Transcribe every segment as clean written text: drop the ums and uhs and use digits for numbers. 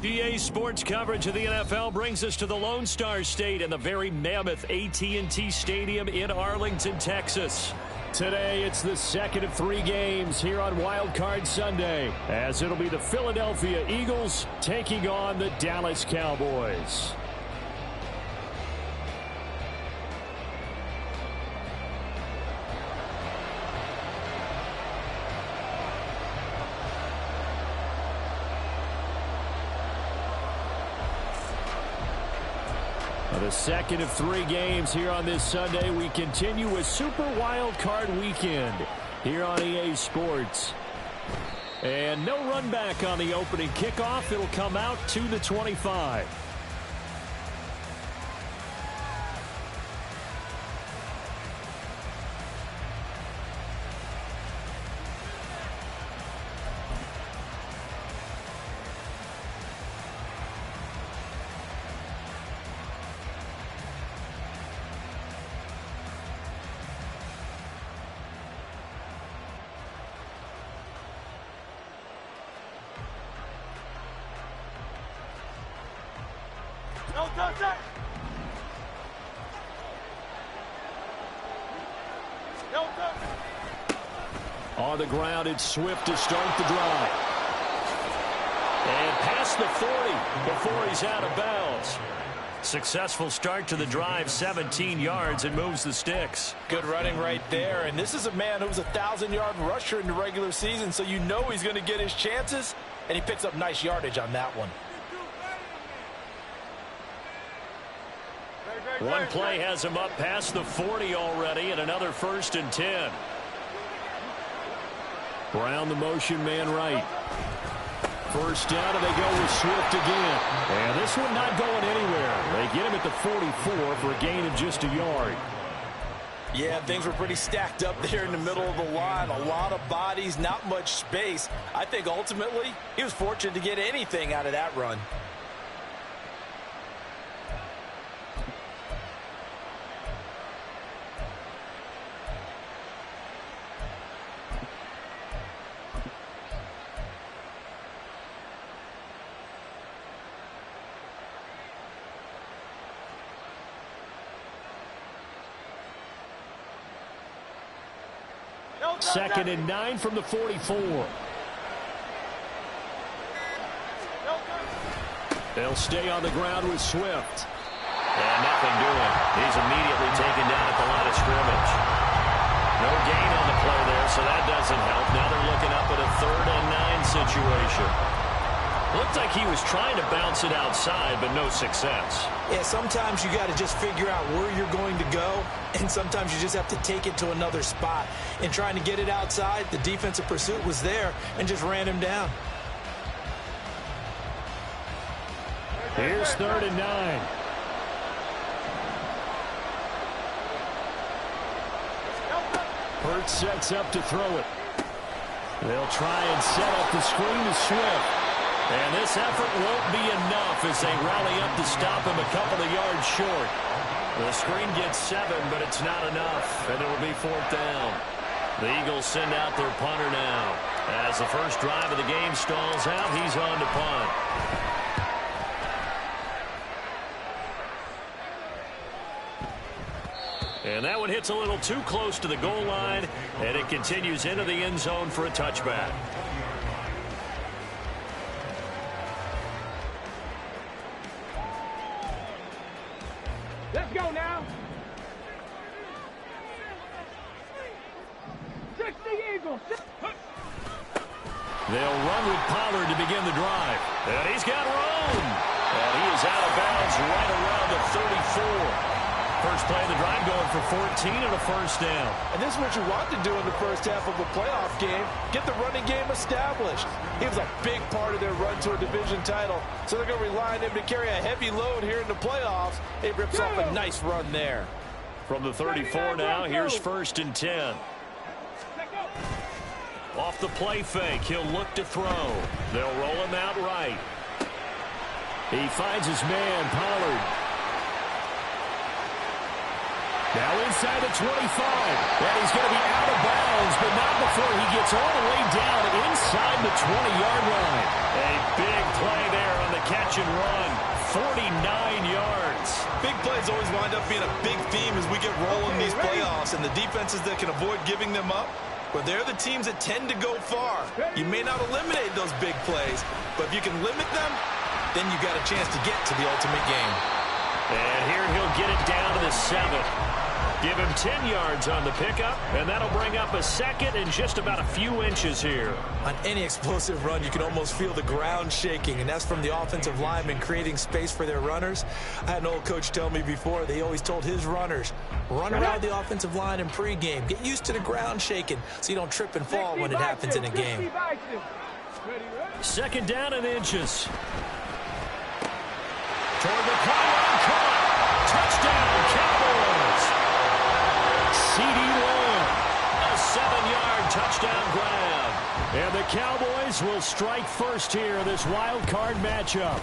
EA Sports coverage of the NFL brings us to the Lone Star State and the very mammoth AT&T Stadium in Arlington, Texas. Today, it's the second of 3 games here on Wild Card Sunday, as it'll be the Philadelphia Eagles taking on the Dallas Cowboys. The second of 3 games here on this Sunday. We continue with Super Wild Card Weekend here on EA Sports. And no run back on the opening kickoff. It'll come out to the 25. On the ground, it's Swift to start the drive. And past the 40 before he's out of bounds. Successful start to the drive, 17 yards, and moves the sticks. Good running right there. And this is a man who was a 1,000-yard rusher in the regular season, so you know he's going to get his chances, and he picks up nice yardage on that one. One play has him up past the 40 already, and another 1st and 10. Brown, the motion man right. First down, and they go with Swift again. And this one not going anywhere. They get him at the 44 for a gain of just a yard. Yeah, things were pretty stacked up there in the middle of the line. A lot of bodies, not much space. I think ultimately he was fortunate to get anything out of that run. Second and 9 from the 44. They'll stay on the ground with Swift. And nothing doing. He's immediately taken down at the line of scrimmage. No gain on the play there, so that doesn't help. Now they're looking up at a 3rd and 9 situation. Looked like he was trying to bounce it outside, but no success. Yeah, sometimes you got to just figure out where you're going to go, and sometimes you just have to take it to another spot. In trying to get it outside, the defensive pursuit was there and just ran him down. Here's 3rd and 9. Hurts sets up to throw it. They'll try and set up the screen to Swift. And this effort won't be enough as they rally up to stop him a couple of yards short. The screen gets 7, but it's not enough, and it will be 4th down. The Eagles send out their punter now. As the first drive of the game stalls out, he's on to punt. And that one hits a little too close to the goal line, and it continues into the end zone for a touchback. Let's go now. 60 Eagles. They'll run with Pollard to begin the drive. And he's got room. And he is out of bounds right around the 34. First play of the drive going for 14 and a 1st down. And this is what you want to do in the first half of a playoff game. Get the running game established. He was a big part of their run to a division title. So they're going to rely on him to carry a heavy load here in the playoffs. He rips off a nice run there. From the 34 now, here's 1st and 10. Off the play fake, he'll look to throw. They'll roll him out right. He finds his man, Pollard. Now inside the 25, and he's going to be out of bounds, but not before he gets all the way down inside the 20-yard line. A big play there on the catch. completion run, 49 yards. Big plays always wind up being a big theme as we get rolling these playoffs, and the defenses that can avoid giving them up, well, they're the teams that tend to go far. You may not eliminate those big plays, but if you can limit them, then you got a chance to get to the ultimate game. And here he'll get it down to the 7. Give him 10 yards on the pickup, and that'll bring up a second and just about a few inches here. On any explosive run, you can almost feel the ground shaking, and that's from the offensive linemen creating space for their runners. I had an old coach tell me before, they always told his runners, run around the offensive line in pregame. Get used to the ground shaking so you don't trip and fall when it happens in a game. Second down and inches. Toward the pylon, caught. Touchdown, Cowboys. C.D. Lamb, a 7-yard touchdown grab. And the Cowboys will strike first here in this wild card matchup.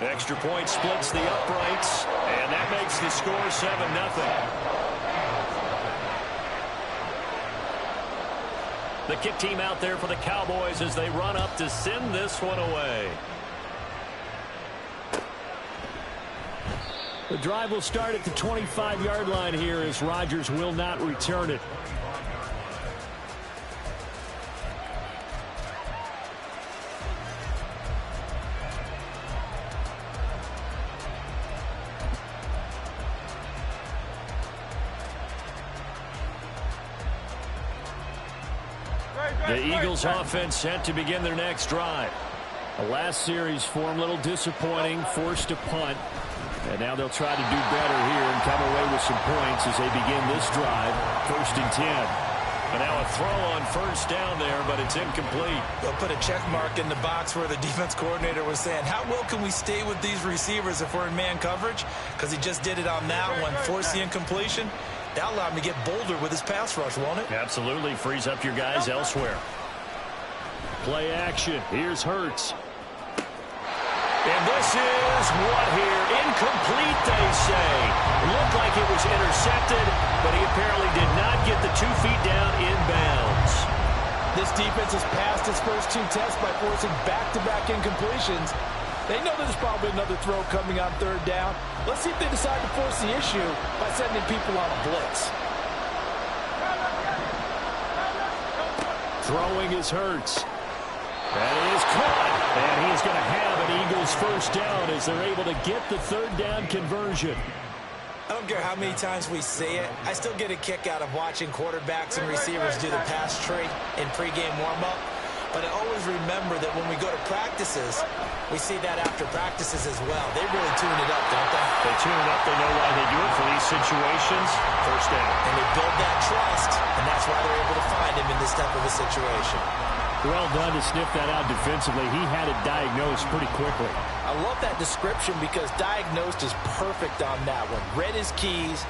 Extra point splits the uprights, and that makes the score 7-0. The kick team out there for the Cowboys as they run up to send this one away. The drive will start at the 25-yard line here as Rodgers will not return it. The Eagles offense set to begin their next drive. The last series for them a little disappointing, forced a punt. And now they'll try to do better here and come away with some points as they begin this drive. 1st and 10. And now a throw on first down there, but it's incomplete. They'll put a check mark in the box where the defense coordinator was saying, how well can we stay with these receivers if we're in man coverage? Because he just did it on that one, forced the incompletion. That'll allow him to get bolder with his pass rush, won't it? Absolutely. Frees up your guys elsewhere. Play action. Here's Hurts. And this is what here? Incomplete, they say. Looked like it was intercepted, but he apparently did not get the 2 feet down in bounds. This defense has passed its first 2 tests by forcing back-to-back incompletions. They know there's probably another throw coming on 3rd down. Let's see if they decide to force the issue by sending people on a blitz. Throwing is Hurts. That is caught. And he's going to have an Eagles first down as they're able to get the 3rd down conversion. I don't care how many times we say it, I still get a kick out of watching quarterbacks and receivers do the pass tree in pregame warm-up. But I always remember that when we go to practices, we see that after practices as well. They really tune it up, don't they? They tune it up. They know why they do it for these situations. First down. And they build that trust, and that's why they're able to find him in this type of a situation. Well done to sniff that out defensively. He had it diagnosed pretty quickly. I love that description because diagnosed is perfect on that one. Read his keys,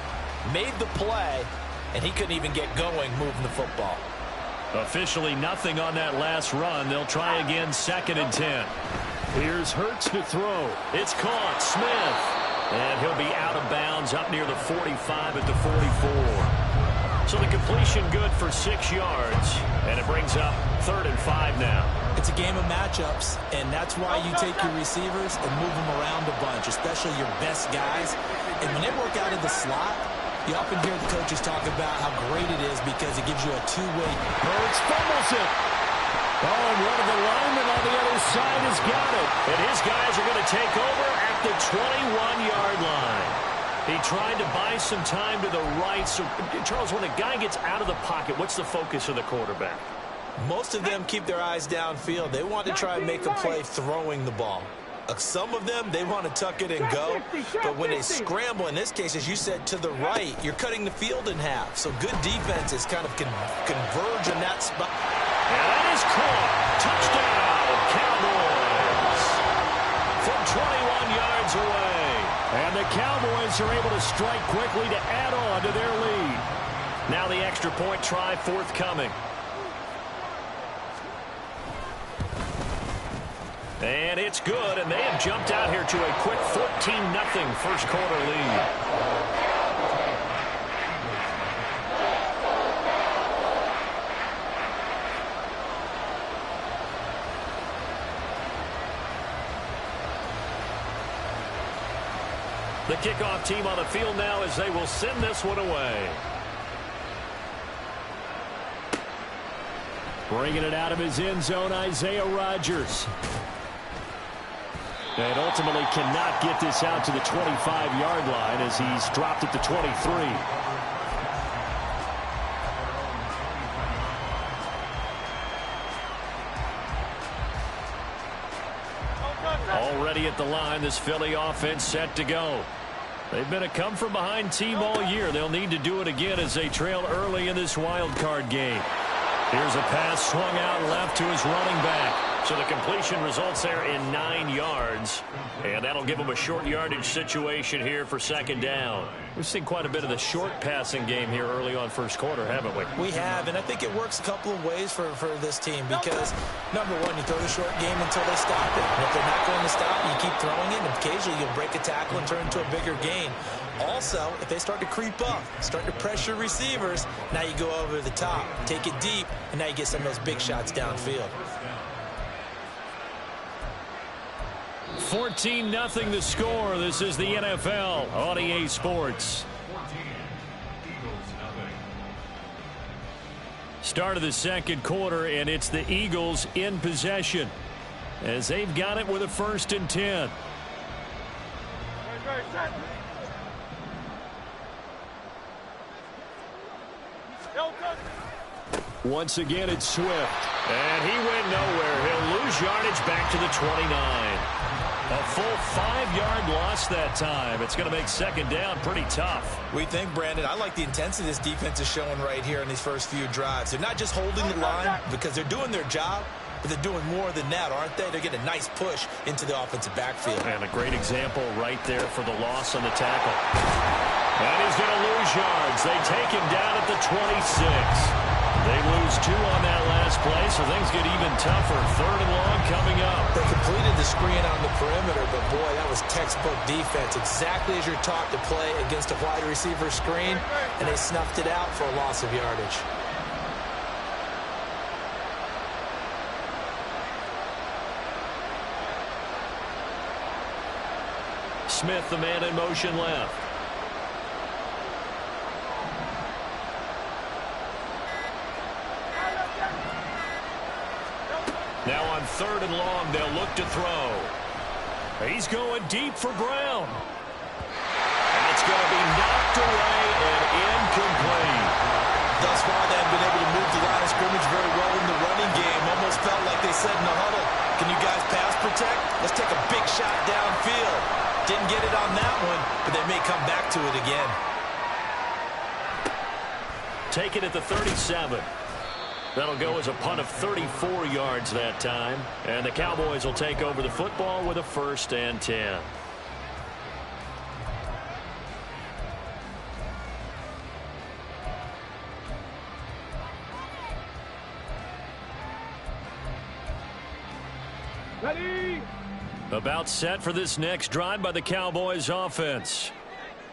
made the play, and he couldn't even get going moving the football. Officially nothing on that last run. They'll try again 2nd and 10. Here's Hurts to throw. It's caught. Smith. And he'll be out of bounds up near the 45 at the 44. So the completion good for 6 yards. And it brings up 3rd and 5 now. It's a game of matchups, and that's why you take your receivers and move them around a bunch, especially your best guys. And when they work out of the slot, you often hear the coaches talk about how great it is because it gives you a two-way. Hurts fumbles it. Oh, and one of the linemen on the other side has got it. And his guys are going to take over at the 21-yard line. He tried to buy some time to the right. So, Charles, when a guy gets out of the pocket, what's the focus of the quarterback? Most of them keep their eyes downfield. They want to try and make a play throwing the ball. Some of them, they want to tuck it and go. But when they scramble, in this case, as you said, to the right, you're cutting the field in half. So good defenses kind of converge in that spot. And that is caught. Touchdown, Cowboys. From 21 yards away. And the Cowboys are able to strike quickly to add on to their lead. Now the extra point try forthcoming. And it's good, and they have jumped out here to a quick 14-0 first quarter lead. The kickoff team on the field now as they will send this one away. Bringing it out of his end zone, Isaiah Rodgers. And ultimately cannot get this out to the 25-yard line as he's dropped at the 23. Already at the line, this Philly offense set to go. They've been a come-from-behind team all year. They'll need to do it again as they trail early in this wild card game. Here's a pass swung out left to his running back. So the completion results there in 9 yards. And that'll give him a short yardage situation here for second down. We've seen quite a bit of the short passing game here early on first quarter, haven't we? We have, and I think it works a couple of ways for this team because, number one, you throw the short game until they stop it. And if they're not going to stop, you keep throwing it, and occasionally you'll break a tackle and turn into a bigger gain. Also, if they start to creep up, start to pressure receivers, now you go over the top, take it deep, and now you get some of those big shots downfield. 14-0 the score. This is the NFL on EA Sports. Start of the second quarter, and it's the Eagles in possession as they've got it with a 1st and 10. Once again, it's Swift. And he went nowhere. He'll lose yardage back to the 29. A full 5-yard loss that time. It's going to make second down pretty tough. We think, Brandon, I like the intensity this defense is showing right here in these first few drives. They're not just holding the line because they're doing their job, but they're doing more than that, aren't they? They're getting a nice push into the offensive backfield. And a great example right there for the loss on the tackle. And he's going to lose yards. They take him down at the 26. They lose 2 on that last play, so things get even tougher. 3rd and long coming up. They completed the screen on the perimeter, but boy, that was textbook defense. Exactly as you're taught to play against a wide receiver screen, and they snuffed it out for a loss of yardage. Smith, the man in motion left. Now on 3rd and long, they'll look to throw. He's going deep for Brown. And it's going to be knocked away and incomplete. Thus far, they haven't been able to move the line of scrimmage very well in the running game. Almost felt like they said in the huddle, can you guys pass protect? Let's take a big shot downfield. Didn't get it on that one, but they may come back to it again. Take it at the 37. That'll go as a punt of 34 yards that time. And the Cowboys will take over the football with a 1st and 10. Ready? About set for this next drive by the Cowboys offense.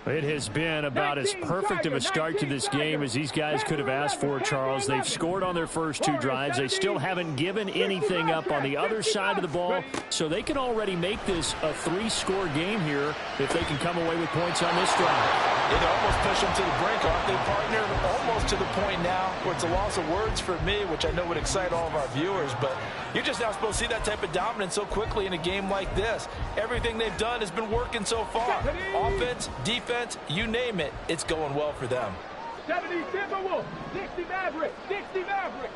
It has been about as perfect of a start to this game as these guys could have asked for, Charles. They've scored on their first 2 drives. They still haven't given anything up on the other side of the ball, so they can already make this a 3-score game here if they can come away with points on this drive. They almost push them to the brink, aren't they, partner? Almost to the point now where it's a loss of words for me, which I know would excite all of our viewers, but you're just not supposed to see that type of dominance so quickly in a game like this. Everything they've done has been working so far. Offense, defense, you name it, it's going well for them. 70 Timberwolves, 60 Mavericks, 60 Mavericks,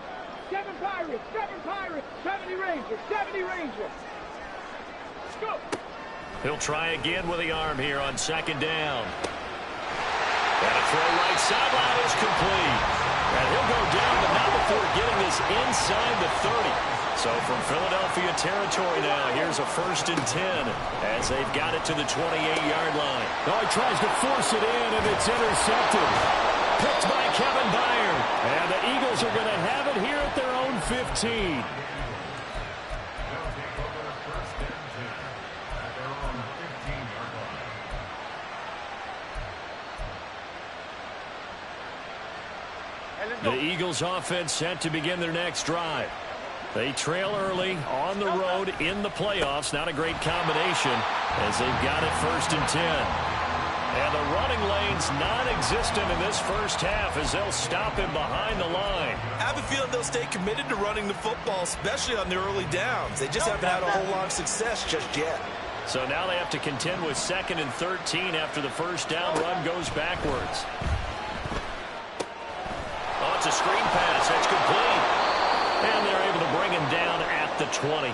7 Pirates, 70 Rangers, 70 Rangers. Let's go. He'll try again with the arm here on second down. And a throw right sideline is complete. And he'll go down, but not before getting this inside the 30. So from Philadelphia territory now, here's a 1st and 10 as they've got it to the 28-yard line. Oh, he tries to force it in, and it's intercepted. Picked by Kevin Byard. And the Eagles are going to have it here at their own 15. The Eagles offense set to begin their next drive. They trail early on the road in the playoffs. Not a great combination as they've got it 1st and 10. And the running lane's non-existent in this first half as they'll stop him behind the line. I have a feeling they'll stay committed to running the football, especially on the early downs. They just haven't had a whole lot of success just yet. So now they have to contend with 2nd and 13 after the first down run goes backwards. Oh, it's a screen pass. That's complete. And they're able to bring him down at the 20.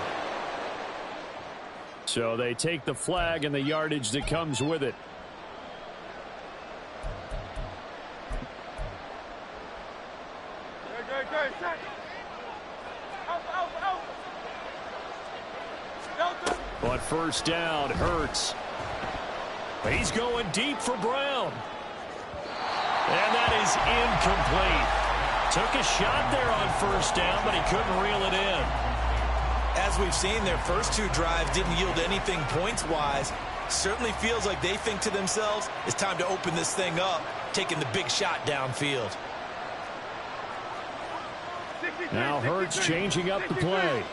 So they take the flag and the yardage that comes with it. On first down, Hurts. He's going deep for Brown. And that is incomplete. Took a shot there on first down, but he couldn't reel it in. As we've seen, their first 2 drives didn't yield anything points-wise. Certainly feels like they think to themselves, it's time to open this thing up, taking the big shot downfield. Now Hurts changing up the play.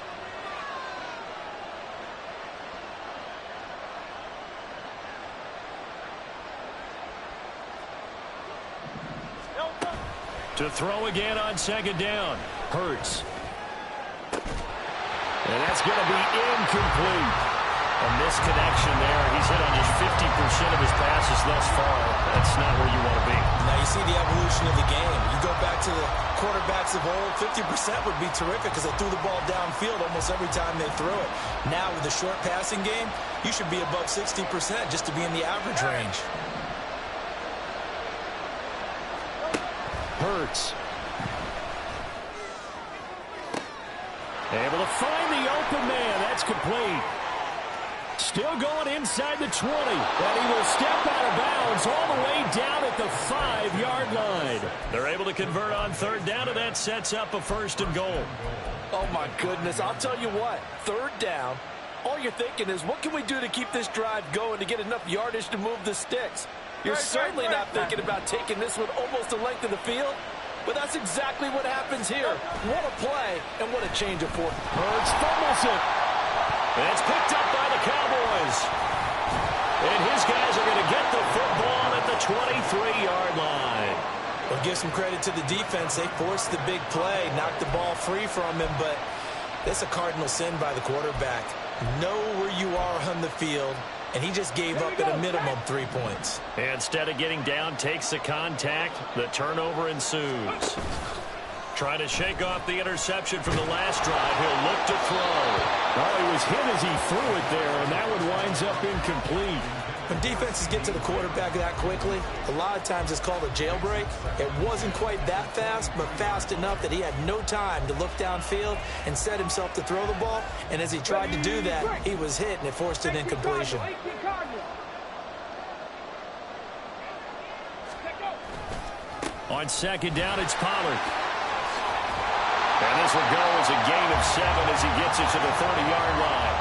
To throw again on 2nd down. Hurts. And that's going to be incomplete. A misconnection there. He's hit on just 50% of his passes thus far. That's not where you want to be. Now you see the evolution of the game. You go back to the quarterbacks of old, 50% would be terrific because they threw the ball downfield almost every time they threw it. Now with the short passing game, you should be above 60% just to be in the average range. Hurts. Able to find the open man. That's complete. Still going inside the 20. And he will step out of bounds all the way down at the 5-yard line. They're able to convert on 3rd down, and that sets up a 1st and goal. Oh, my goodness. I'll tell you what. 3rd down, all you're thinking is, what can we do to keep this drive going to get enough yardage to move the sticks? You're certainly not thinking about taking this one almost the length of the field, but that's exactly what happens here. What a play, and what a change of fortune. Hurts fumbles it. And it's picked up by the Cowboys. And his guys are going to get the football at the 23-yard line. Well, give some credit to the defense. They forced the big play, knocked the ball free from him, but that's a cardinal sin by the quarterback. Know where you are on the field, and he just gave up at a minimum 3 points. Instead of getting down, takes the contact. The turnover ensues. Trying to shake off the interception from the last drive. He'll look to throw. Oh, he was hit as he threw it there, and that one winds up incomplete. When defenses get to the quarterback that quickly, a lot of times it's called a jailbreak. It wasn't quite that fast, but fast enough that he had no time to look downfield and set himself to throw the ball. And as he tried to do that, he was hit, and it forced an incompletion. On 2nd down, it's Pollard. And this will go as a gain of 7 as he gets it to the 30-yard line.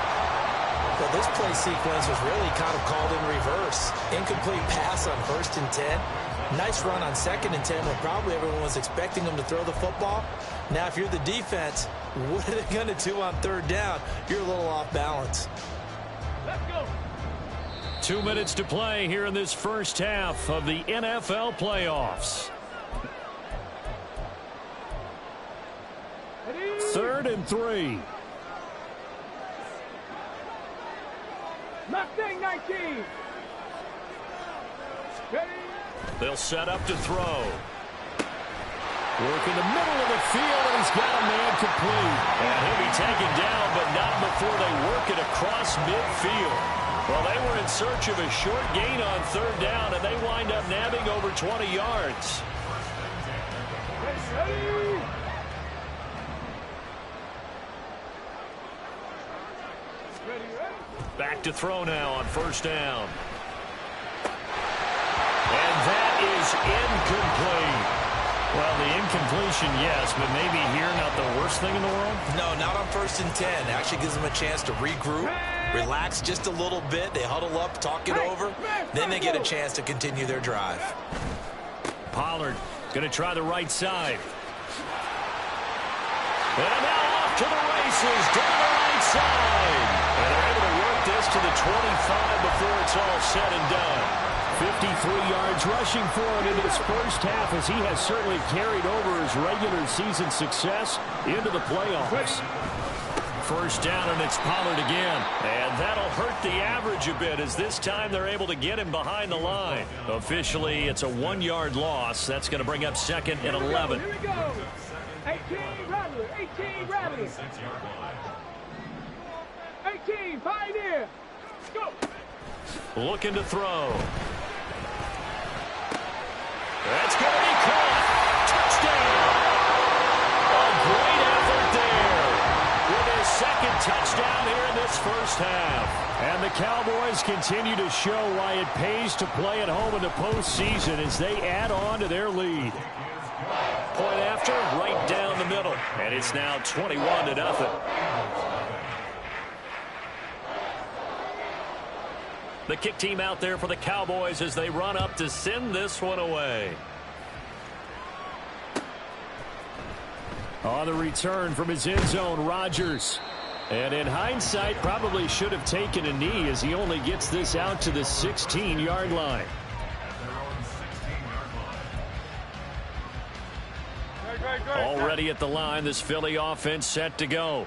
Well, this play sequence was really kind of called in reverse. Incomplete pass on 1st and 10. Nice run on 2nd and 10 when probably everyone was expecting him to throw the football. Now, if you're the defense, what are they going to do on 3rd down? You're a little off balance. Let's go. 2 minutes to play here in this first half of the NFL playoffs. 3rd and 3. Mustang 19. Ready? They'll set up to throw. Work in the middle of the field, and he's got a man complete. And he'll be taken down, but not before they work it across midfield. Well, they were in search of a short gain on 3rd down, and they wind up nabbing over 20 yards. Ready? Back to throw now on 1st down. And that is incomplete. Well, the incompletion, yes, but maybe here not the worst thing in the world? No, not on 1st and 10. Actually gives them a chance to regroup, relax just a little bit. They huddle up, talk it over. Then they get a chance to continue their drive. Pollard going to try the right side. And now off to the races down the right side. And they're able to work this to the 25 before it's all said and done. 53 yards rushing for him in his first half, as he has certainly carried over his regular season success into the playoffs. First down, and it's Pollard again. And that'll hurt the average a bit, as this time they're able to get him behind the line. Officially, it's a 1-yard loss. That's going to bring up second and 11. Here we go. 18, Rattler. 18, Rattler. 18, Pioneer. Go. Looking to throw. That's going to be caught. Touchdown. A great effort there, with his second touchdown here in this first half. And the Cowboys continue to show why it pays to play at home in the postseason as they add on to their lead. Point after, right down the middle. And it's now 21-0. The kick team out there for the Cowboys as they run up to send this one away. On the return from his end zone, Rodgers. And in hindsight, probably should have taken a knee, as he only gets this out to the 16-yard line. Already at the line, this Philly offense set to go.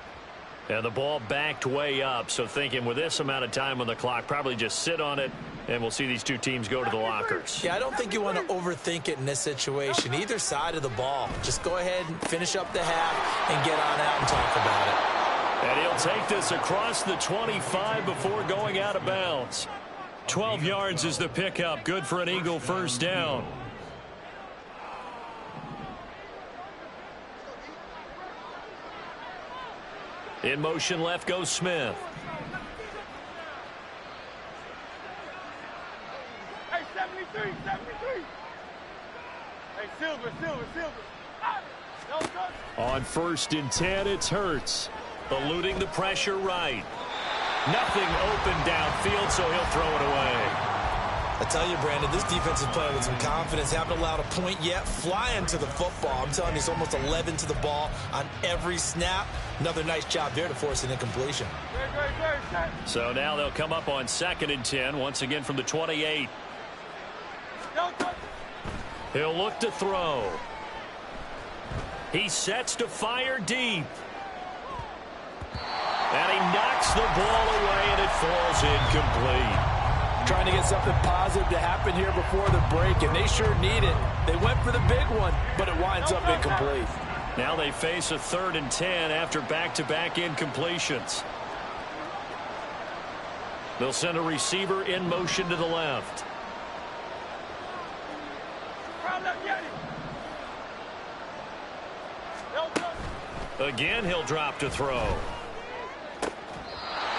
And the ball backed way up, so thinking with this amount of time on the clock, probably just sit on it, and we'll see these two teams go to the lockers. Yeah, I don't think you want to overthink it in this situation. Either side of the ball. Just go ahead and finish up the half and get on out and talk about it. And he'll take this across the 25 before going out of bounds. 12 yards is the pickup. Good for an Eagle first down. In motion left goes Smith. Hey, 73, 73. Hey, Silver. On 1st and 10, it's Hurts. Eluding the pressure right. Nothing open downfield, so he'll throw it away. I tell you, Brandon, this defense is playing with some confidence. Haven't allowed a point yet. Flying to the football. I'm telling you, it's almost 11 to the ball on every snap. Another nice job there to force an incompletion. So now they'll come up on 2nd and 10, once again from the 28. He'll look to throw. He sets to fire deep. And he knocks the ball away, and it falls incomplete. Trying to get something positive to happen here before the break, and they sure need it. They went for the big one, but it winds up incomplete. Now they face a 3rd and 10 after back-to-back incompletions. They'll send a receiver in motion to the left. Again, he'll drop to throw.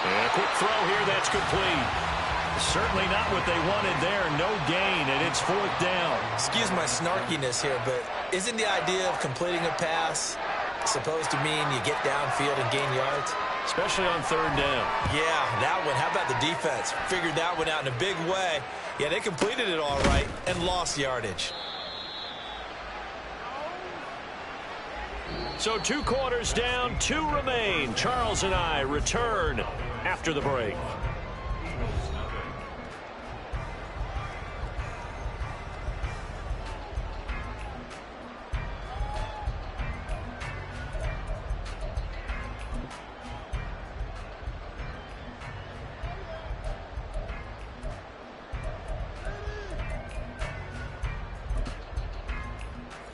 And a quick throw here, that's complete. Certainly not what they wanted there. No gain, and it's 4th down. Excuse my snarkiness here, but isn't the idea of completing a pass supposed to mean you get downfield and gain yards? Especially on 3rd down. Yeah, that one. How about the defense? Figured that one out in a big way. Yeah, they completed it all right and lost yardage. So 2 quarters down, 2 remain. Charles and I return after the break.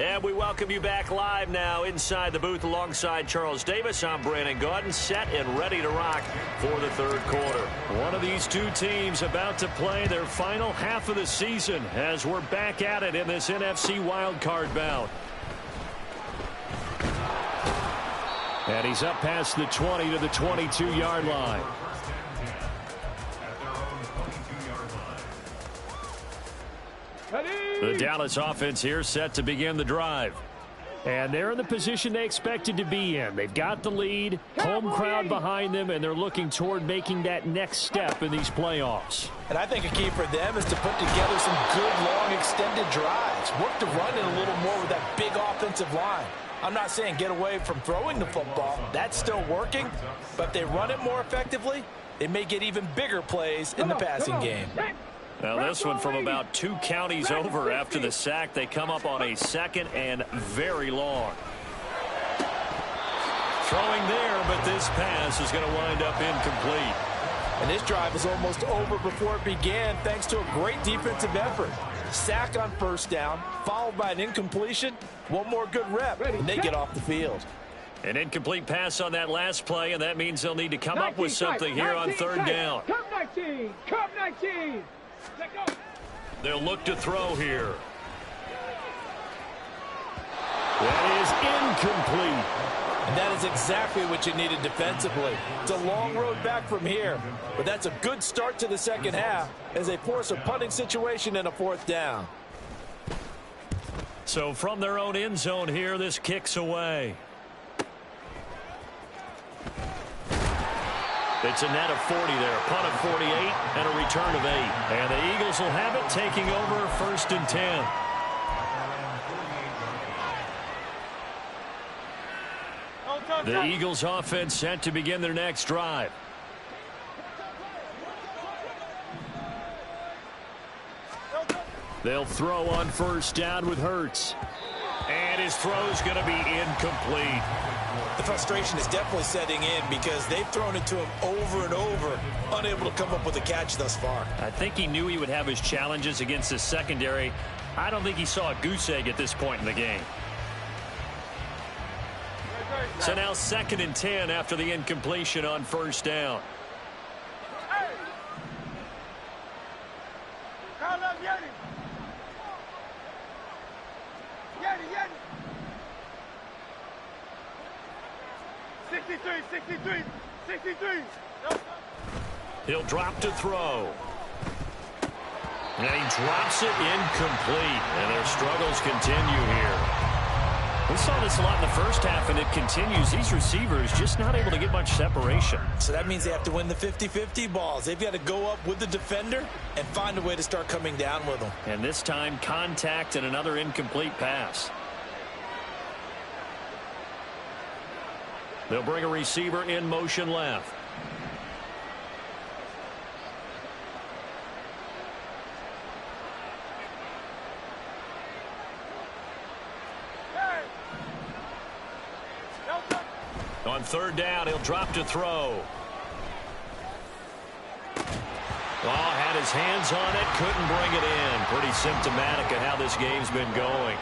And we welcome you back live now inside the booth alongside Charles Davis. I'm Brandon Gaudin, set and ready to rock for the 3rd quarter. One of these two teams about to play their final half of the season as we're back at it in this NFC wildcard bout. And he's up past the 20 to the 22-yard line. The Dallas offense here set to begin the drive. And they're in the position they expected to be in. They've got the lead, home crowd behind them, and they're looking toward making that next step in these playoffs. And I think a key for them is to put together some good, long, extended drives. Work to run it a little more with that big offensive line. I'm not saying get away from throwing the football. That's still working. But if they run it more effectively, they may get even bigger plays in the passing game. Now this one from about 2 counties over after the sack. They come up on a 2nd and very long. Throwing there, but this pass is going to wind up incomplete. And this drive is almost over before it began thanks to a great defensive effort. Sack on first down, followed by an incompletion. One more good rep, and they get off the field. An incomplete pass on that last play, and that means they'll need to come up with something here on 3rd down. Come 19! Come 19! Let go! They'll look to throw here. That is incomplete. And that is exactly what you needed defensively. It's a long road back from here, but that's a good start to the second half as they force a punting situation and a 4th down. So from their own end zone here, this kicks away. It's a net of 40 there, punt of 48, and a return of 8. And the Eagles will have it, taking over 1st and 10. The Eagles offense set to begin their next drive. They'll throw on 1st down with Hurts. And his throw's going to be incomplete. The frustration is definitely setting in because they've thrown it to him over and over, unable to come up with a catch thus far. I think he knew he would have his challenges against his secondary. I don't think he saw a goose egg at this point in the game. So now 2nd and 10 after the incompletion on 1st down. He'll drop to throw. And he drops it incomplete. And their struggles continue here. We saw this a lot in the first half, and it continues. These receivers just not able to get much separation. So that means they have to win the 50-50 balls. They've got to go up with the defender and find a way to start coming down with them. And this time, contact and another incomplete pass. They'll bring a receiver in motion left. On 3rd down, he'll drop to throw. Oh, had his hands on it, couldn't bring it in. Pretty symptomatic of how this game's been going.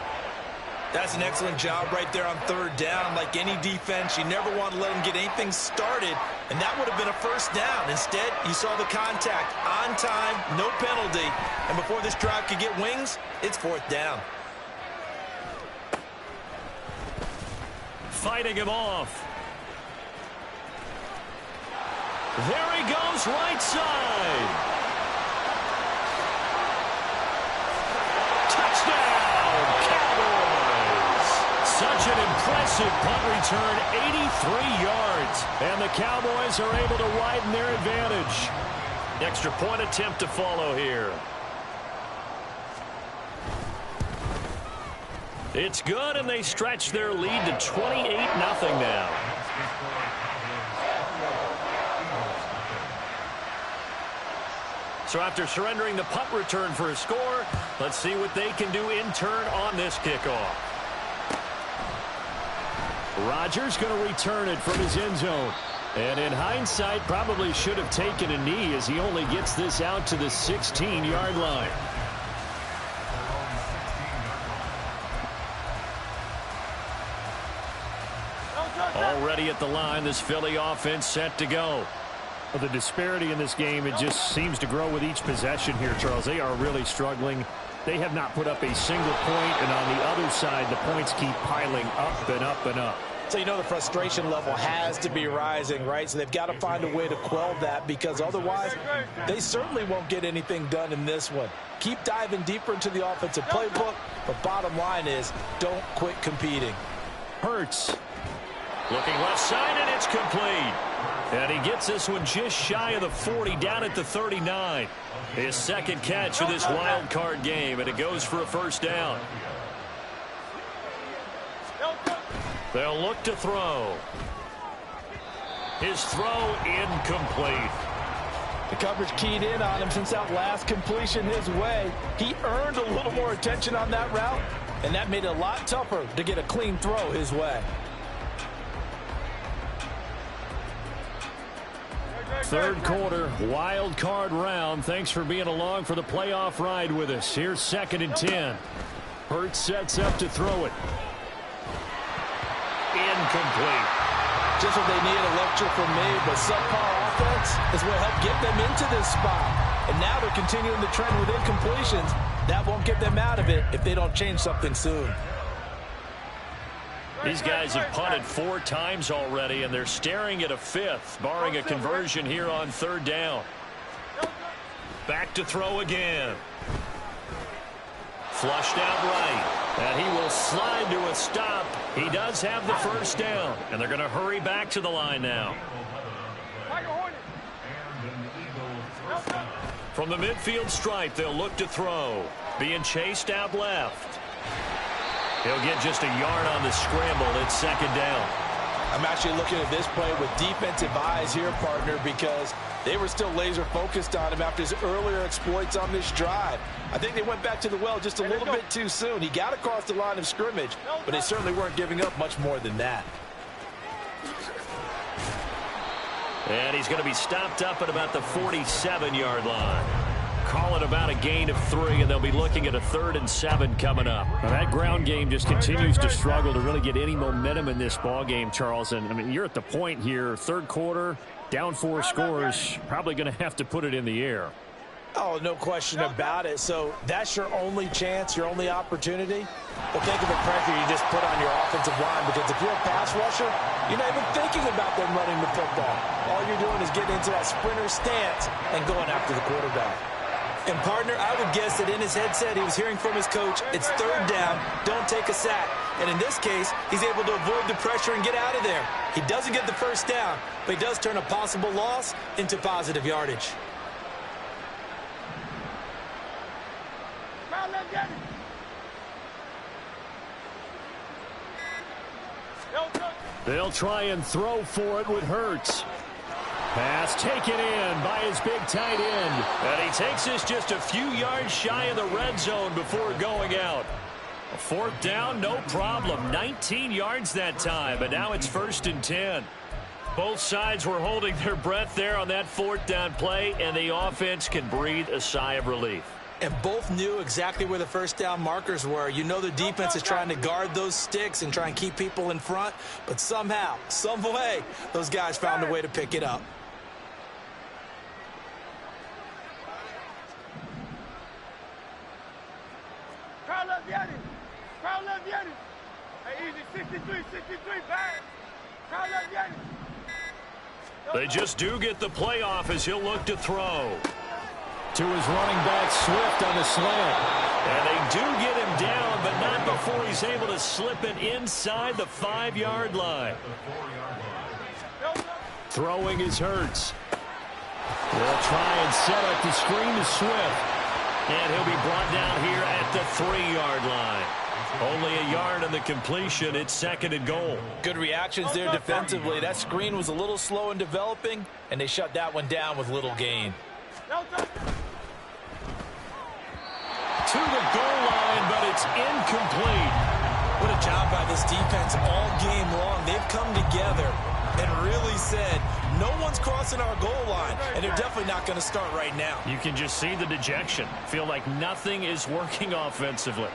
That's an excellent job right there on 3rd down. Like any defense, you never want to let them get anything started, and that would have been a 1st down. Instead, you saw the contact on time, no penalty, and before this drive could get wings, it's 4th down. Fighting him off. There he goes, right side. Touchdown, Cowboys. Such an impressive punt return, 83 yards. And the Cowboys are able to widen their advantage. Extra point attempt to follow here. It's good, and they stretch their lead to 28-0 now. So after surrendering the punt return for a score, let's see what they can do in turn on this kickoff. Rodgers going to return it from his end zone. And in hindsight, probably should have taken a knee as he only gets this out to the 16-yard line. Already at the line, this Philly offense set to go. Well, the disparity in this game, it just seems to grow with each possession here, Charles. They are really struggling. They have not put up a single point, and on the other side, the points keep piling up and up and up. So you know the frustration level has to be rising, right? So they've got to find a way to quell that, because otherwise they certainly won't get anything done in this one. Keep diving deeper into the offensive playbook, but bottom line is don't quit competing. Hurts. Looking left side, and it's complete. And he gets this one just shy of the 40, down at the 39. His second catch of this wild card game, and it goes for a 1st down. They'll look to throw. His throw incomplete. The coverage keyed in on him since that last completion his way. He earned a little more attention on that route, and that made it a lot tougher to get a clean throw his way. Third quarter, wild card round. Thanks for being along for the playoff ride with us. Here's 2nd and 10. Hurts sets up to throw it. Incomplete. Just what they need, a lecture from me, but subpar offense is what helped get them into this spot. And now they're continuing the trend with incompletions. That won't get them out of it if they don't change something soon. These guys have punted 4 times already, and they're staring at a 5th, barring a conversion here on 3rd down. Back to throw again. Flushed out right, and he will slide to a stop. He does have the first down, and they're going to hurry back to the line now. From the midfield stripe, they'll look to throw. Being chased out left. He'll get just a yard on the scramble. It's 2nd down. I'm actually looking at this play with defensive eyes here, partner, because they were still laser focused on him after his earlier exploits on this drive. I think they went back to the well just a little bit too soon. He got across the line of scrimmage, but they certainly weren't giving up much more than that. And he's going to be stopped up at about the 47-yard line. Call it about a gain of 3, and they'll be looking at a 3rd and 7 coming up. Now that ground game just continues to struggle to really get any momentum in this ball game, Charles. And I mean, you're at the point here, 3rd quarter, down 4 scores, probably going to have to put it in the air. Oh, no question about it. So that's your only chance, your only opportunity. But think of the pressure you just put on your offensive line, because if you're a pass rusher, you're not even thinking about them running the football. All you're doing is getting into that sprinter stance and going after the quarterback. And, partner, I would guess that in his headset he was hearing from his coach, it's 3rd down, don't take a sack. And in this case, he's able to avoid the pressure and get out of there. He doesn't get the first down, but he does turn a possible loss into positive yardage. They'll try and throw for it with Hurts. Pass taken in by his big tight end. And he takes this just a few yards shy of the red zone before going out. A 4th down, no problem. 19 yards that time, but now it's 1st and 10. Both sides were holding their breath there on that 4th down play, and the offense can breathe a sigh of relief. And both knew exactly where the first down markers were. You know the defense is trying to guard those sticks and try and keep people in front, but somehow, some way, those guys found a way to pick it up. They just do get the playoff as he'll look to throw. To his running back, Swift on the slant. And they do get him down, but not before he's able to slip it inside the 5-yard line. Throwing is Hurts. They'll try and set up the screen to Swift. And he'll be brought down here at the 3-yard line. Only a yard on the completion. It's 2nd and goal. Good reactions there defensively. That screen was a little slow in developing, and they shut that one down with little gain. To the goal line, but it's incomplete. What a job by this defense all game long. They've come together and really said, no one's crossing our goal line, and they're definitely not going to start right now. You can just see the dejection. Feel like nothing is working offensively.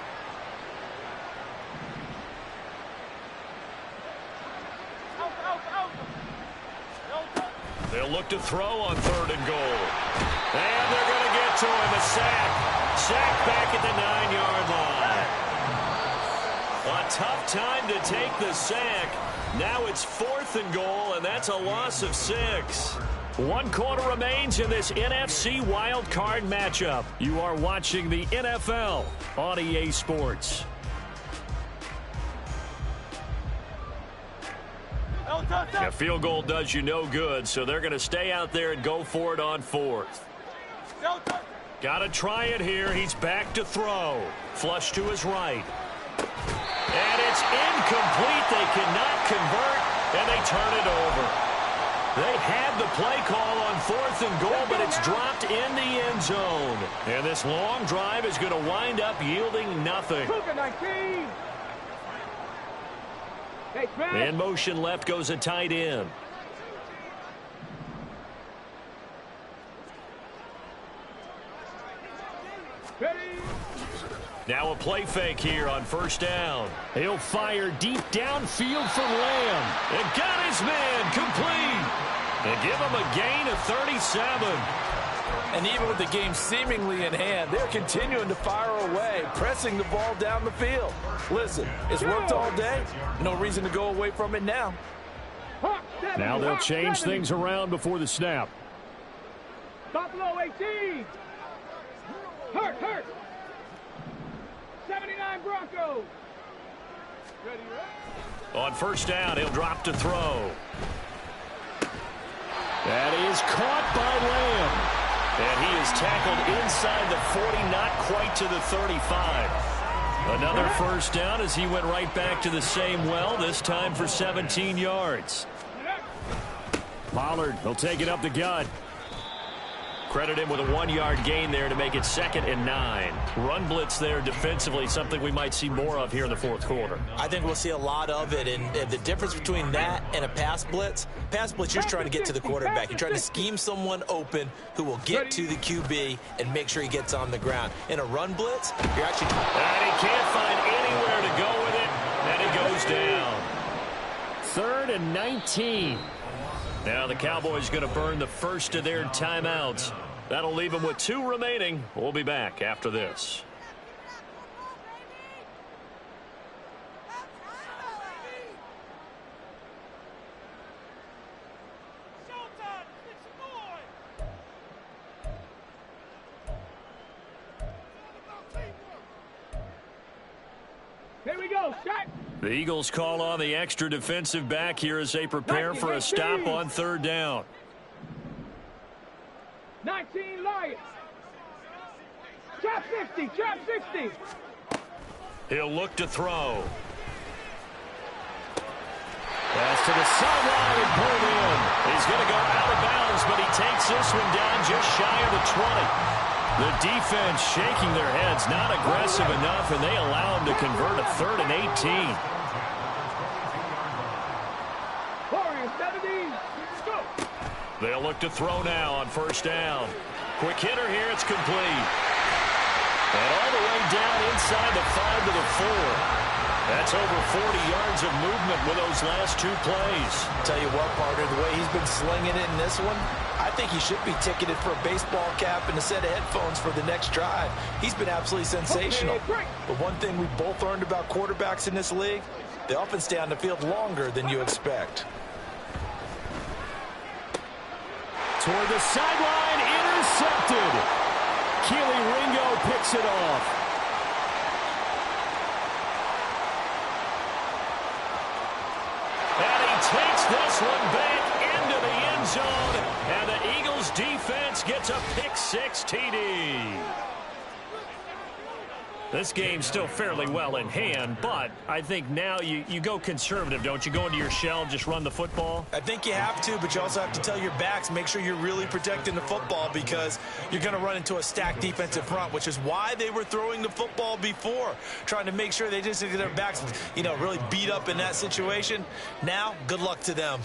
They'll look to throw on 3rd and goal. And they're going to get to him. A sack. Sack back at the 9-yard line. A tough time to take the sack. Now it's 4th and goal, and that's a loss of 6. 1 quarter remains in this NFC wild card matchup. You are watching the NFL on EA Sports. A field goal does you no good, so they're going to stay out there and go for it on 4th. Got to try it here. He's back to throw. Flush to his right. And it's incomplete. They cannot convert, and they turn it over. They had the play call on 4th and goal, but it's dropped in the end zone. And this long drive is going to wind up yielding nothing. In motion left goes a tight end. Now a play fake here on 1st down. He'll fire deep downfield for Lamb. And got his man complete. And give him a gain of 37. And even with the game seemingly in hand, they're continuing to fire away, pressing the ball down the field. Listen, it's worked all day. No reason to go away from it now. Now they'll change things around before the snap. Buffalo 18. Hurt. 79 Broncos. On 1st down, he'll drop to throw. That is caught by Lamb. And he is tackled inside the 40, not quite to the 35. Another 1st down as he went right back to the same well, this time for 17 yards. Pollard, he'll take it up the gut. Credit him with a 1-yard gain there to make it 2nd and 9. Run blitz there defensively, something we might see more of here in the 4th quarter. I think we'll see a lot of it, and the difference between that and a pass blitz, you're trying to get to the quarterback. You're trying to scheme someone open who will get to the QB and make sure he gets on the ground. In a run blitz, you're actually... And he can't find anywhere to go with it, and it goes down. 3rd and 19. Now the Cowboys going to burn the first of their timeouts. That'll leave them with 2 remaining. We'll be back after this. Here we go, shot. The Eagles call on the extra defensive back here as they prepare for a stop on 3rd down. 19 Lions. Trap 60, trap 60. He'll look to throw. Pass to the sideline and pulled in. He's going to go out of bounds, but he takes this one down just shy of the 20. The defense shaking their heads, not aggressive enough, and they allow him to convert a 3rd and 18. Warriors 70, go. They'll look to throw now on 1st down. Quick hitter here, it's complete. And all the way down inside the 5 to the 4. That's over 40 yards of movement with those last 2 plays. Tell you what, partner, the way he's been slinging it in this one, I think he should be ticketed for a baseball cap and a set of headphones for the next drive. He's been absolutely sensational. But one thing we both learned about quarterbacks in this league, they often stay on the field longer than you expect. Toward the sideline, intercepted. Keely Ringo picks it off. And he takes this one back into the end zone. And the Eagles defense gets a pick-6 TD. This game's still fairly well in hand, but I think now you go conservative, don't you? Go into your shell and just run the football? I think you have to, but you also have to tell your backs, make sure you're really protecting the football because you're going to run into a stacked defensive front, which is why they were throwing the football before, trying to make sure they just get their backs, really beat up in that situation. Now, good luck to them.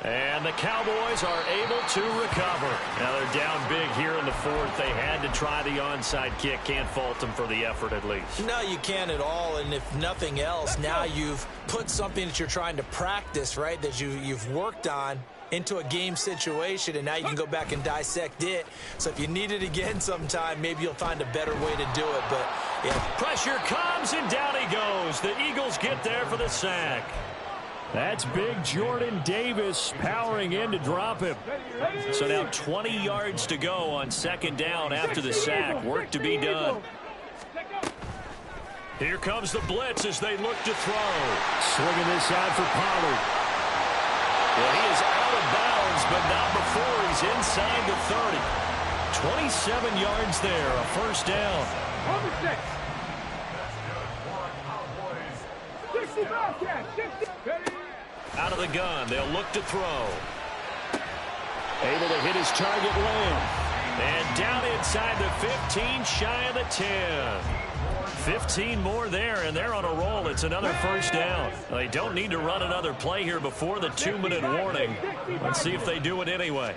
And the Cowboys are able to recover. Now they're down big here in the 4th. They had to try the onside kick. Can't fault them for the effort at least. No, you can't at all. And if nothing else, now you've put something that you're trying to practice, right, that you've worked on into a game situation, and now you can go back and dissect it. So if you need it again sometime, maybe you'll find a better way to do it. But yeah. Pressure comes, and down he goes. The Eagles get there for the sack. That's big Jordan Davis powering in to drop him. So now 20 yards to go on 2nd down after the sack. Work to be done. Here comes the blitz as they look to throw. Swinging this out for Pollard. Well, he is out of bounds, but not before he's inside the 30. 27 yards there, a 1st down. 65. Out of the gun, they'll look to throw. Able to hit his target Lamb. And down inside the 15, shy of the 10. 15 more there, and they're on a roll. It's another first down. They don't need to run another play here before the 2-minute warning. Let's see if they do it anyway.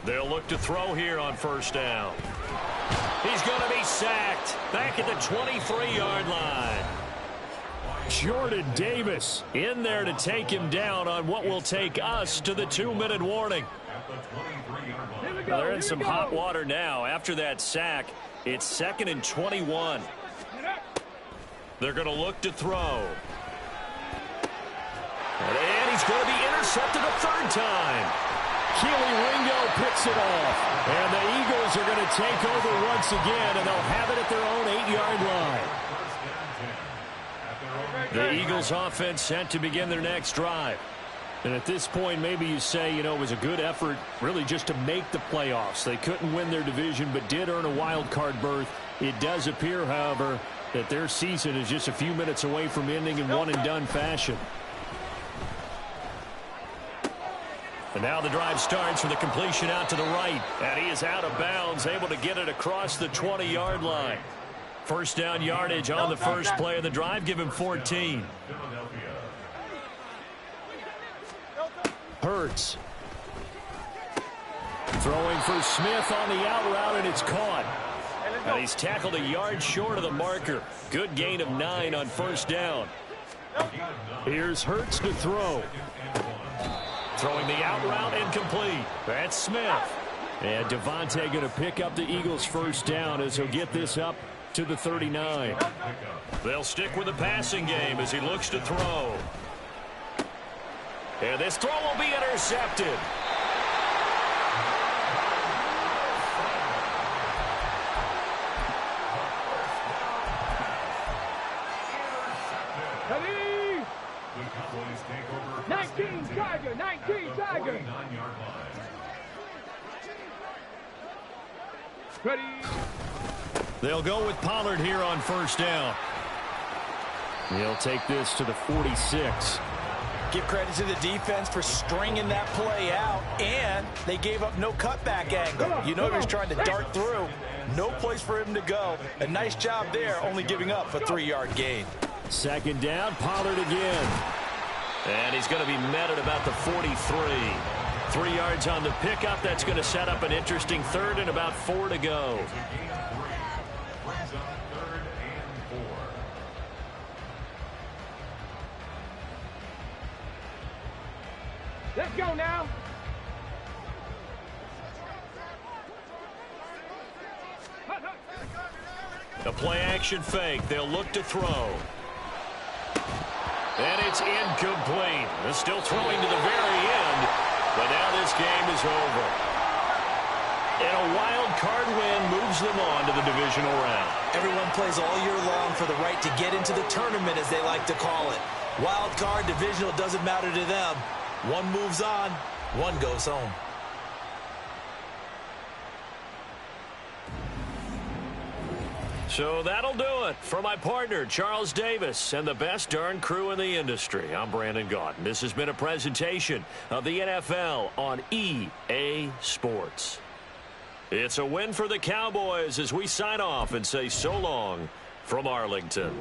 They'll look to throw here on first down. He's going to be sacked back at the 23-yard line. Jordan Davis in there to take him down on what will take us to the 2-minute warning. Well, they're in some hot water now. After that sack, it's 2nd and 21. They're going to look to throw. And he's going to be intercepted a third time. Keely Ringo picks it off. And the Eagles are going to take over once again, and they'll have it at their own 8-yard line. The Eagles offense set to begin their next drive. And at this point, maybe you say, you know, it was a good effort really just to make the playoffs. They couldn't win their division but did earn a wild card berth. It does appear, however, that their season is just a few minutes away from ending in one-and-done fashion. And now the drive starts with a completion out to the right. And he is out of bounds, able to get it across the 20-yard line. First down yardage on the first play of the drive. Give him 14. Hurts. Throwing for Smith on the out route, and it's caught. And he's tackled a yard short of the marker. Good gain of 9 on first down. Here's Hurts to throw. Throwing the out route, incomplete. That's Smith. And Devontae going to pick up the Eagles' first down as he'll get this up to the 39. They'll stick with the passing game as he looks to throw. And this throw will be intercepted. Ready? 19 Tiger, 19 Tiger. Ready? They'll go with Pollard here on first down. He'll take this to the 46. Give credit to the defense for stringing that play out, and they gave up no cutback angle. You know he was trying to dart through. No place for him to go. A nice job there, only giving up a 3-yard gain. Second down, Pollard again. And he's going to be met at about the 43. 3 yards on the pickup. That's going to set up an interesting third and about 4 to go. Let's go now. A play-action fake. They'll look to throw. And it's incomplete. They're still throwing to the very end. But now this game is over. And a wild card win moves them on to the divisional round. Everyone plays all year long for the right to get into the tournament, as they like to call it. Wild card, divisional, doesn't matter to them. One moves on, one goes home. So that'll do it for my partner, Charles Davis, and the best darn crew in the industry. I'm Brandon Gaudin. This has been a presentation of the NFL on EA Sports. It's a win for the Cowboys as we sign off and say so long from Arlington.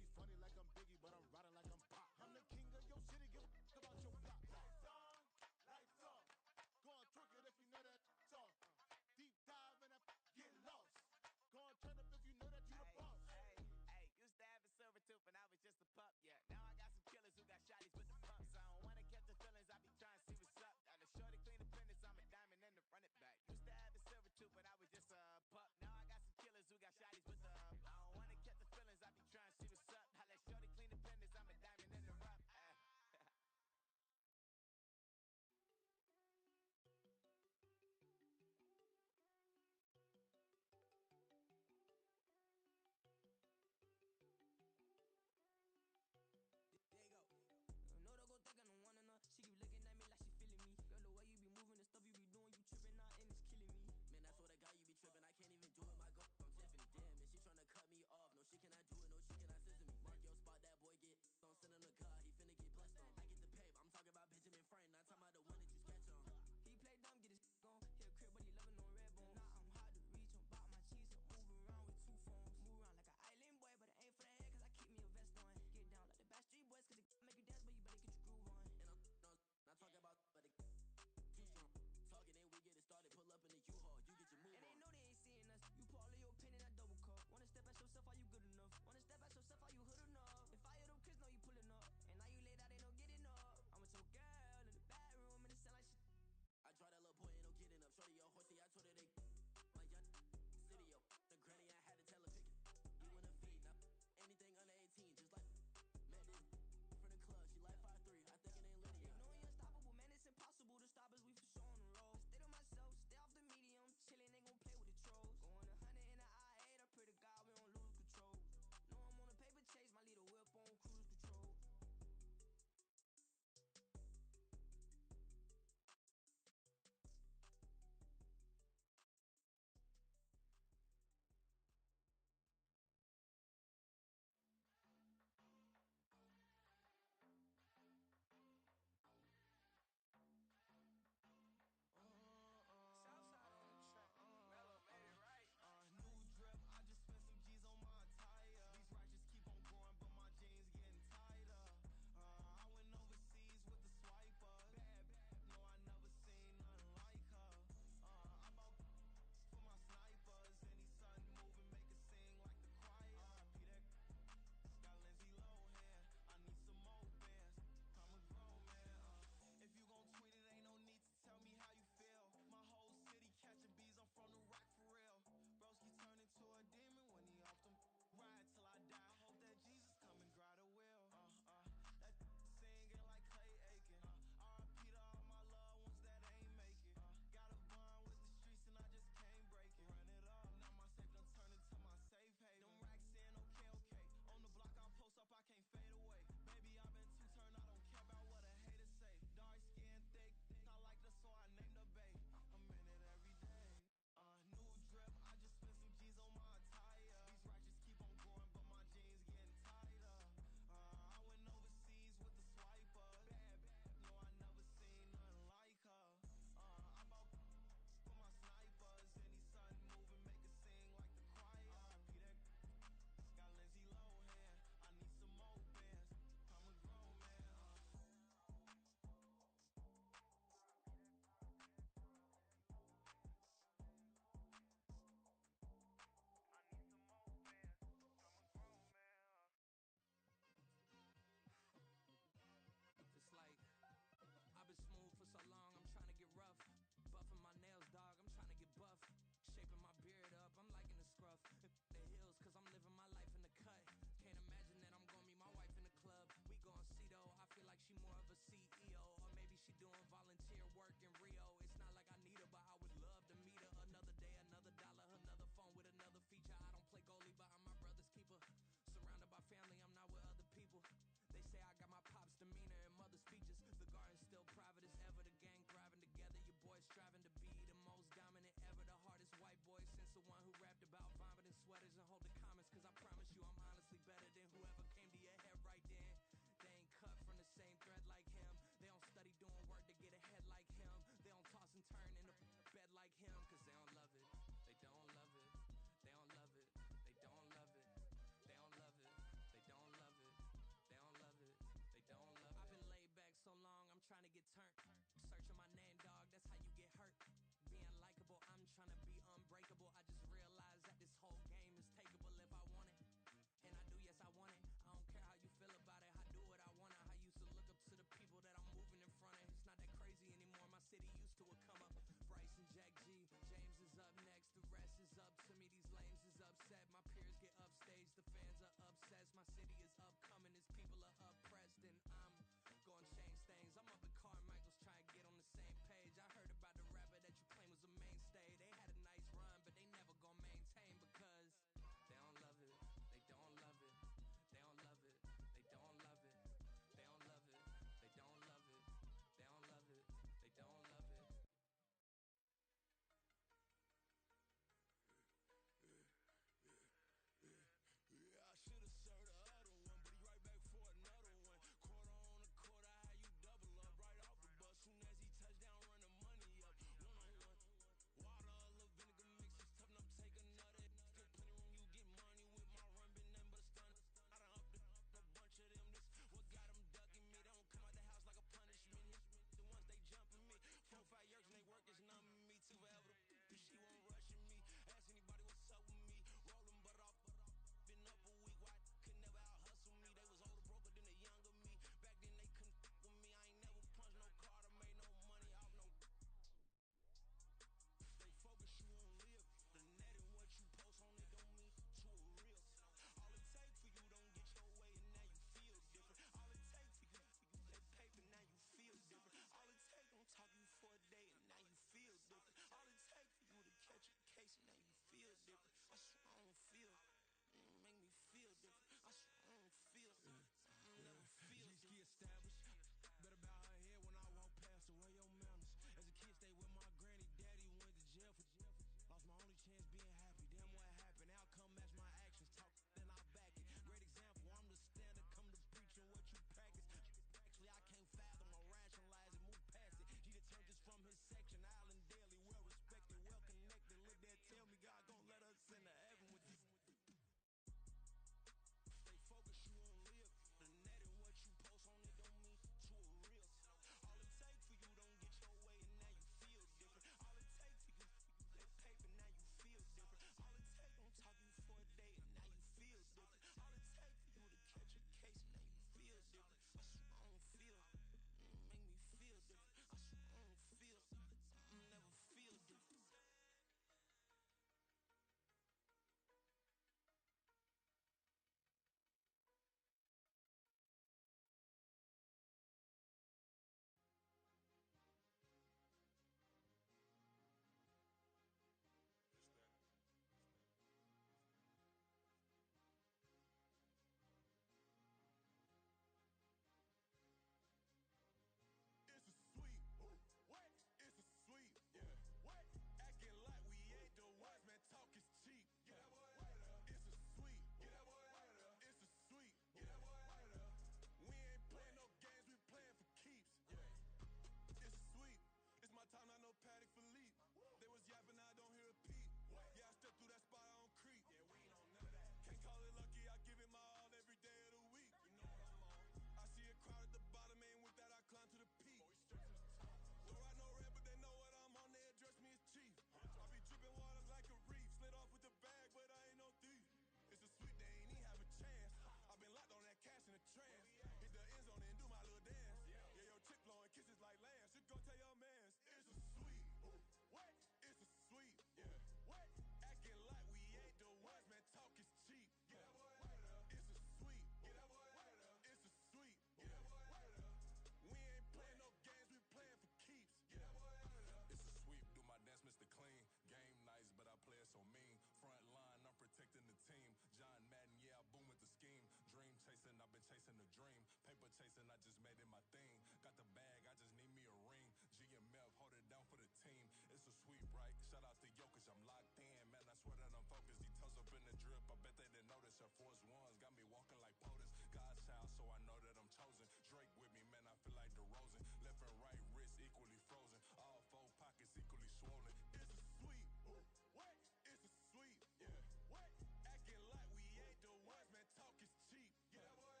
Air Force Ones got me walking like POTUS. God's child, so I know that I'm chosen. Drake with me, man, I feel like DeRozan. Left and right wrist equally frozen. All four pockets equally swollen. It's a sweet, what? It's a sweet, yeah. What? Acting like we ain't the ones, man, talk is cheap. Yeah, boy,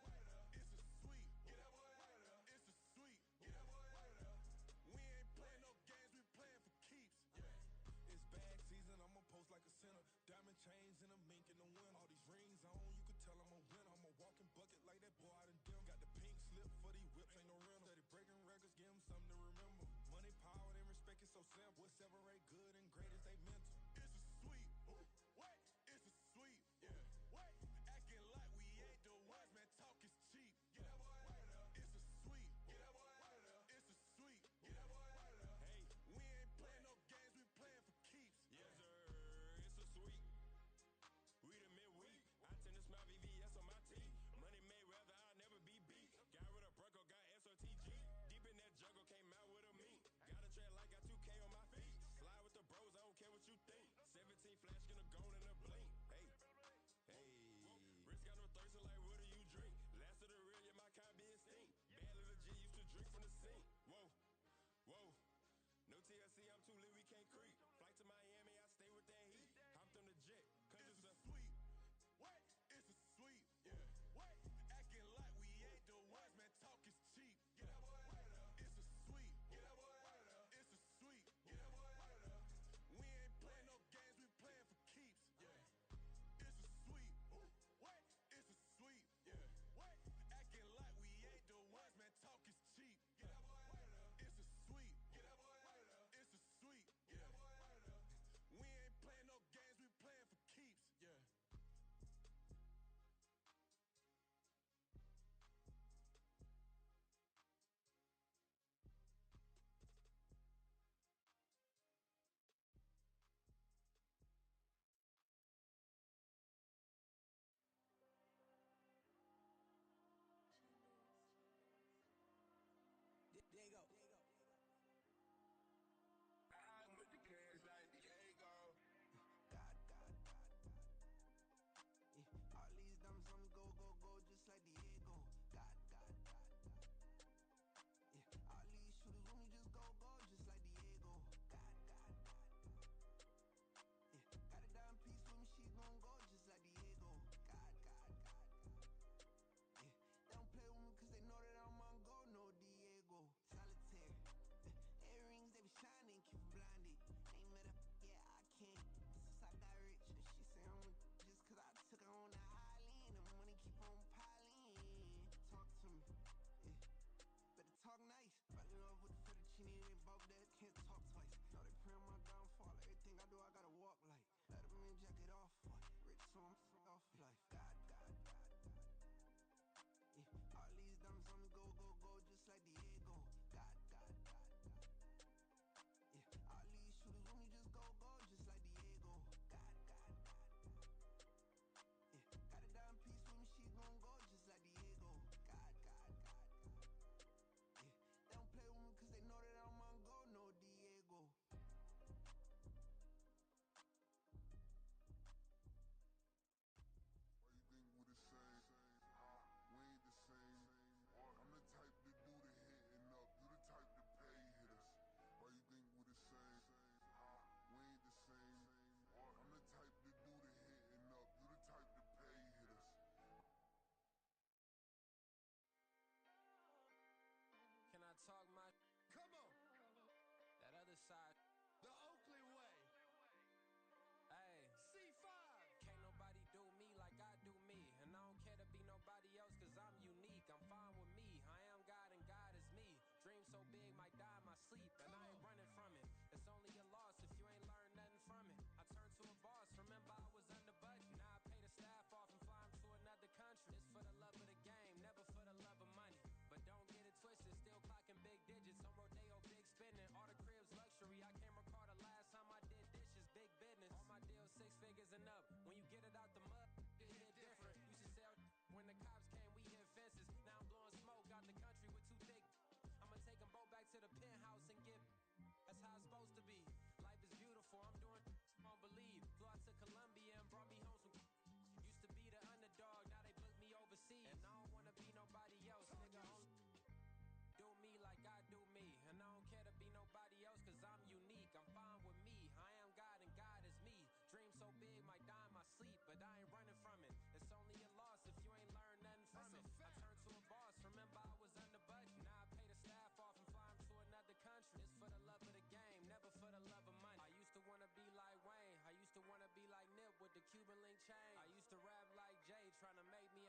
it's a sweet, yeah, boy, it's a sweet, yeah, boy. We ain't playing no games, we playing for keeps, yeah. It's bag season, I'ma post like a sinner. Diamond chains and a mink in the wind. All these rings on, you could tell I'm a winner. I'm a walking bucket like that boy out in Dim. Got the pink slip for these whips, ain't no rental. Steady breaking records, give them something to remember. Money, power, and respect is so simple. What separate good and great is they mental. It's a sweet, what? It's a sweet, yeah. What? Acting like we ain't the ones, man, talk is cheap. Yeah, boy, it's a sweet, yeah, boy, it's a sweet, yeah, boy. Hey, we ain't playing no games, we playing for keeps. Yes, sir, it's a sweet. We the midweek. I tend to smile VVS on my teeth. Money made rather I'll never be beat. Got rid of Bronco, got SOTG. Deep in that jungle, came out with a meat. Got a tread like got 2K on my feet. Slide with the bros, I don't care what you think. 17 flash, gonna go in a blink. Hey, hey. Wrist got no thirst, so like what do you drink? Last of the real, yeah, my kind be extinct. Bad little G used to drink from the sink. Whoa, whoa. No TLC, I'm too lit, we can't creep. Flight to Miami, I stay with that heat. Hopped on the jet, cause it's a sweet. What? It's a sweet. Yeah. What? Acting like we ain't the ones, man, talk is cheap. Yeah, boy. It's a sweet. Yeah, boy. It's a sweet. Yeah, boy. We ain't playing no games, we playing for keeps. Yeah. It's a sweet. What? It's a sweet. Yeah. What? Acting like we ain't the ones, man, talk is cheap. Yeah, boy. It's a sweet. Yeah, boy. It's a sweet. Yeah, boy. We ain't playing no games, we playing for keeps. Yeah. Diego. I'm with the cash like Diego. God. Yeah, all these diamonds on me go, just like Diego. God. Yeah, all these shooters on me just go, just like Diego. God. Yeah, got a dime piece with me, she gon' go just like Diego. God. Yeah, they don't play with me cause they know that I'm on go, no Diego. Solitaire. Earrings, they be shining, keep me blinded. Ain't met up, yeah, I can't. Since I got rich, and she say I'm just cause I took her on the island. The money keep on piling. Talk to me, yeah. Better talk nice. Fell in love with the fettuccine, they both dead, can't talk twice. Know they pray on my downfall, everything I do, I gotta walk like. Let them in, jacket off, rich, so I'm off life. God. Yeah, all these diamonds on me go, just like Diego. God. Yeah, all these shooters on me just go, just like Diego. God. Yeah, got a dime piece with me, she gon' go just like Diego. God. Yeah, they don't play with me cause they know that I'm on go, no Diego. Why you think we the same? We ain't the same. I'm the type to do the hitting up, you the type to pay hitters. Why you think we the same? We ain't the same. I'm the type to do the hitting up, you the type to pay hitters. Can I talk my? Come on, That other side. the Oakland way. Hey. C5. Can't nobody do me like I do me. And I don't care to be nobody else cause I'm unique. I'm fine with me. I am God and God is me. Dream so big might die in my sleep. And I ain't running from it. It's only a loss if you ain't learned nothing from it. I turned to a boss. Remember I was under budget. Now I pay the staff off and fly them to another country. It's for the love of the game, never for the love of money. But don't get it twisted, still clocking big digits. On Rodeo, big spending. All the cribs luxury. I can't recall the last time I did dishes, big business. All my deals 6 figures and up. When you get it out the mud, it hit different. Used to sell when the cops came, we hit fences. Now I'm blowing smoke out the country with 2 thick. I'ma take them both back to the penthouse and get chain. I used to rap like Jay, trying to make me